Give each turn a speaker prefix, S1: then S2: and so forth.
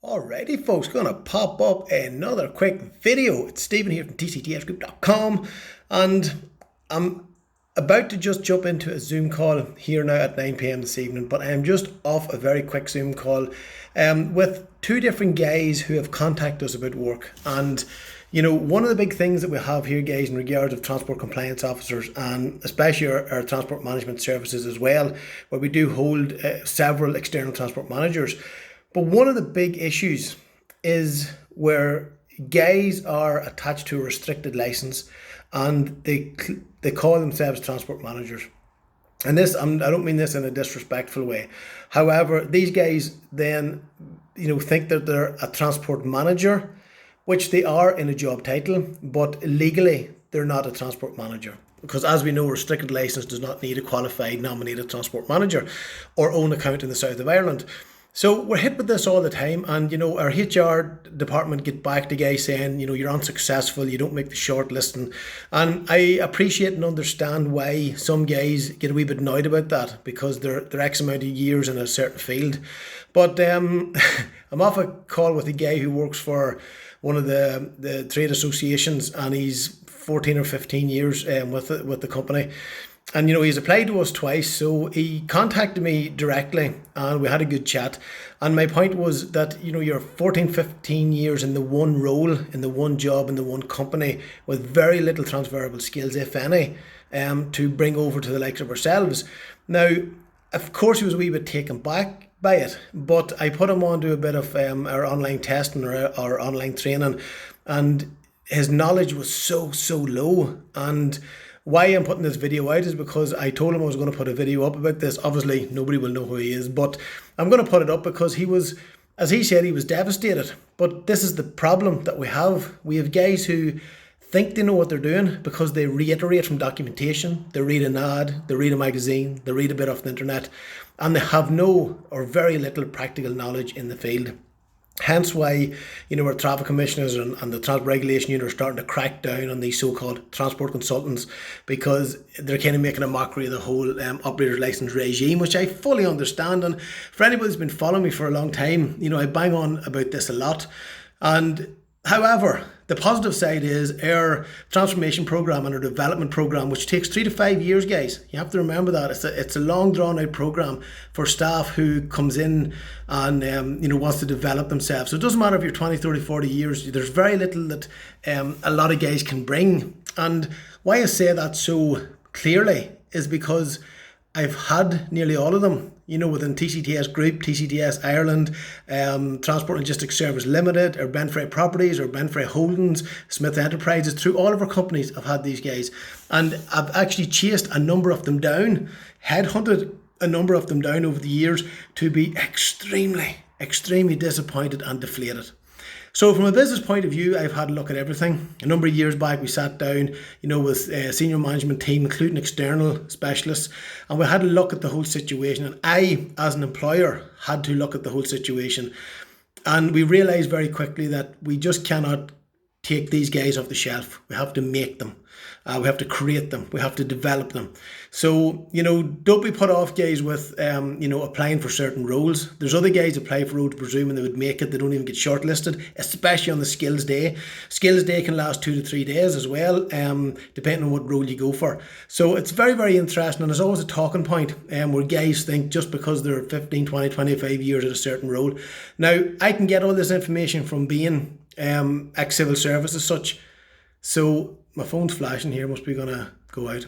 S1: Alrighty folks, gonna pop up another quick video. It's Stephen here from tctsgroup.com, and I'm about to just jump into a Zoom call here now at 9 p.m. this evening, but I'm just off a very quick Zoom call with two different guys who have contacted us about work. And one of the big things that we have here, guys, in regards of transport compliance officers, and especially our transport management services as well, where we do hold several external transport managers. But one of the big issues is where guys are attached to a restricted license and they call themselves transport managers. And this, I don't mean this in a disrespectful way. However, these guys then, think that they're a transport manager, which they are in a job title, but legally they're not a transport manager. Because as we know, a restricted license does not need a qualified nominated transport manager or own account in the south of Ireland. So we're hit with this all the time, and our HR department get back to guys saying, you're unsuccessful, you don't make the shortlisting. And I appreciate and understand why some guys get a wee bit annoyed about that, because they're X amount of years in a certain field. But I'm off a call with a guy who works for one of the trade associations, and he's 14 or 15 years with the company. And he's applied to us twice, so he contacted me directly and we had a good chat. And my point was that you're 14, 15 years in the one role, in the one job, in the one company, with very little transferable skills, if any, to bring over to the likes of ourselves. Now, of course, he was a wee bit taken back by it, but I put him on to a bit of our online testing or our online training, and his knowledge was so low. And why I'm putting this video out is because I told him I was going to put a video up about this. Obviously, nobody will know who he is, but I'm going to put it up because he was, as he said, he was devastated. But this is the problem that we have. We have guys who think they know what they're doing because they reiterate from documentation, they read an ad, they read a magazine, they read a bit off the internet, and they have no or very little practical knowledge in the field. Hence why, our traffic commissioners and the transport regulation unit are starting to crack down on these so-called transport consultants, because they're kind of making a mockery of the whole operator's license regime, which I fully understand. And for anybody who's been following me for a long time, I bang on about this a lot. And however, the positive side is our transformation program and our development program, which takes 3 to 5 years, guys. You have to remember that it's a long drawn out program for staff who comes in and wants to develop themselves. So it doesn't matter if you're 20, 30, 40 years. There's very little that a lot of guys can bring. And why I say that so clearly is because I've had nearly all of them, within TCTS Group, TCTS Ireland, Transport Logistics Service Limited, or Benfrey Properties, or Benfrey Holdings, Smith Enterprises. Through all of our companies, I've had these guys. And I've actually chased a number of them down, headhunted a number of them down over the years to be extremely disappointed and deflated. So from a business point of view, I've had a look at everything. A number of years back, we sat down, with a senior management team, including external specialists, and we had a look at the whole situation. And I, as an employer, had to look at the whole situation. And we realised very quickly that we just cannot take these guys off the shelf. We have to make them. We have to create them. We have to develop them. So, don't be put off, guys, with, applying for certain roles. There's other guys apply for roles presuming they would make it. They don't even get shortlisted, especially on the skills day. Skills day can last 2 to 3 days as well, depending on what role you go for. So it's very interesting. And there's always a talking point where guys think just because they're 15, 20, 25 years at a certain role. Now, I can get all this information from being ex-civil service as such. So my phone's flashing here, must be going to go out.